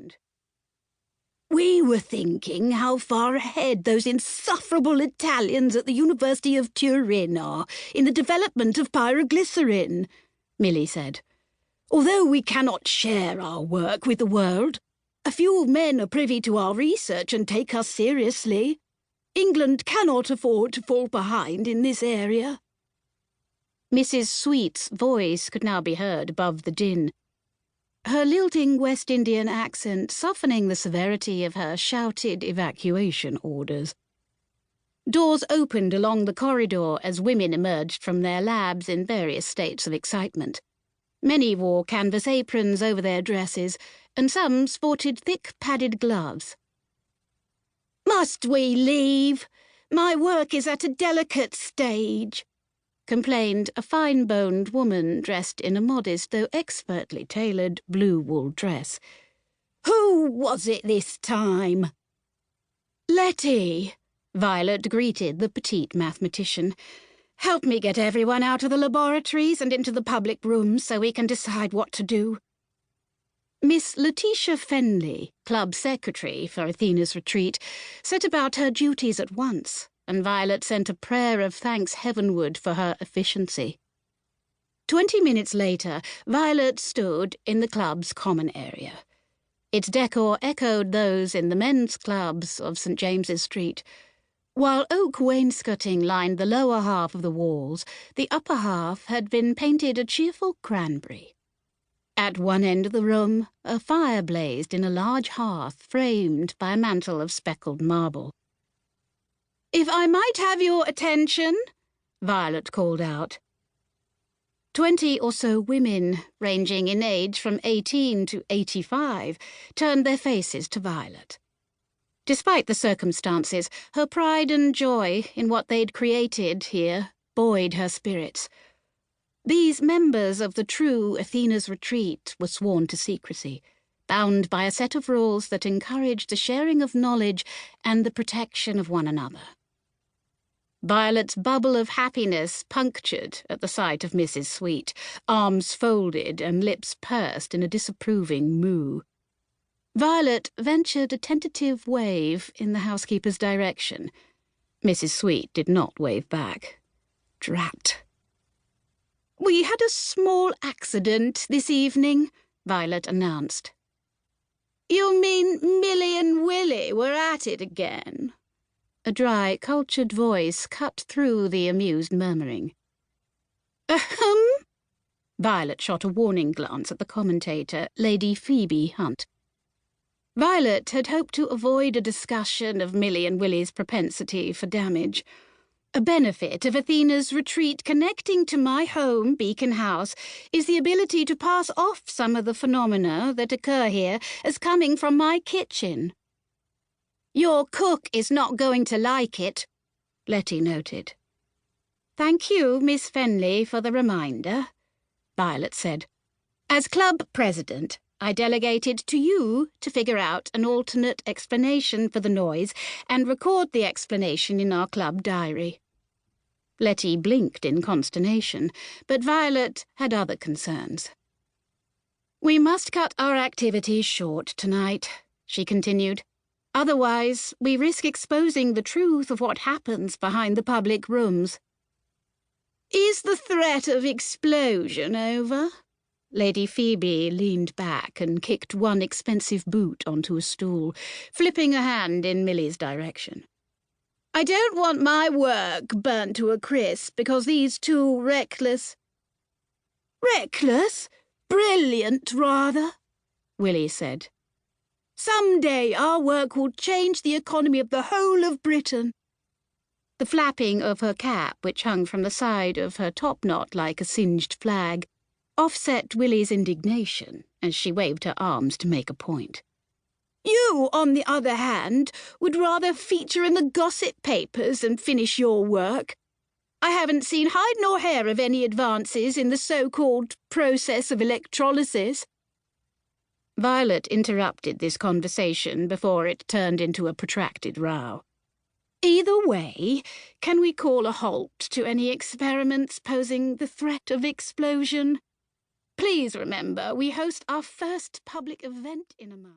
frowned. "We were thinking how far ahead those insufferable Italians at the University of Turin are in the development of pyroglycerin," Milly said. "Although we cannot share our work with the world, a few men are privy to our research and take us seriously. England cannot afford to fall behind in this area." Mrs. Sweet's voice could now be heard above the din, her lilting West Indian accent softening the severity of her shouted evacuation orders. Doors opened along the corridor as women emerged from their labs in various states of excitement. Many wore canvas aprons over their dresses, and some sported thick padded gloves. "Must we leave? My work is at a delicate stage," complained a fine-boned woman dressed in a modest though expertly tailored blue wool dress. "Who was it this time?" "Letty," Violet greeted the petite mathematician. "Help me get everyone out of the laboratories and into the public rooms so we can decide what to do." Miss Letitia Fenley, club secretary for Athena's retreat, set about her duties at once, and Violet sent a prayer of thanks heavenward for her efficiency. 20 minutes later, Violet stood in the club's common area. Its decor echoed those in the men's clubs of St. James's Street. While oak wainscoting lined the lower half of the walls, the upper half had been painted a cheerful cranberry. At one end of the room, a fire blazed in a large hearth framed by a mantel of speckled marble. "If I might have your attention," Violet called out. 20 or so women, ranging in age from 18 to 85, turned their faces to Violet. Despite the circumstances, her pride and joy in what they'd created here buoyed her spirits. These members of the true Athena's retreat were sworn to secrecy, bound by a set of rules that encouraged the sharing of knowledge and the protection of one another. Violet's bubble of happiness punctured at the sight of Mrs. Sweet, arms folded and lips pursed in a disapproving moo. Violet ventured a tentative wave in the housekeeper's direction. Mrs. Sweet did not wave back. Drat. "We had a small accident this evening," Violet announced. "You mean Milly and Willy were at it again?" A dry, cultured voice cut through the amused murmuring. "Ahem." Violet shot a warning glance at the commentator, Lady Phoebe Hunt. Violet had hoped to avoid a discussion of Milly and Willy's propensity for damage. A benefit of Athena's retreat connecting to my home, Beacon House, is the ability to pass off some of the phenomena that occur here as coming from my kitchen. "Your cook is not going to like it," Letty noted. "Thank you, Miss Fenley, for the reminder," Violet said. "As club president, I delegated to you to figure out an alternate explanation for the noise and record the explanation in our club diary." Letty blinked in consternation, but Violet had other concerns. "We must cut our activities short tonight," she continued. "Otherwise, we risk exposing the truth of what happens behind the public rooms." "Is the threat of explosion over?" Lady Phoebe leaned back and kicked one expensive boot onto a stool, flipping a hand in Milly's direction. "I don't want my work burnt to a crisp because these two reckless—" "Reckless? Brilliant, rather," Willy said. "Some day our work will change the economy of the whole of Britain." The flapping of her cap, which hung from the side of her topknot like a singed flag, offset Willy's indignation as she waved her arms to make a point. "You, on the other hand, would rather feature in the gossip papers and finish your work. I haven't seen hide nor hair of any advances in the so-called process of electrolysis." Violet interrupted this conversation before it turned into a protracted row. "Either way, can we call a halt to any experiments posing the threat of explosion? Please remember, we host our first public event in a month."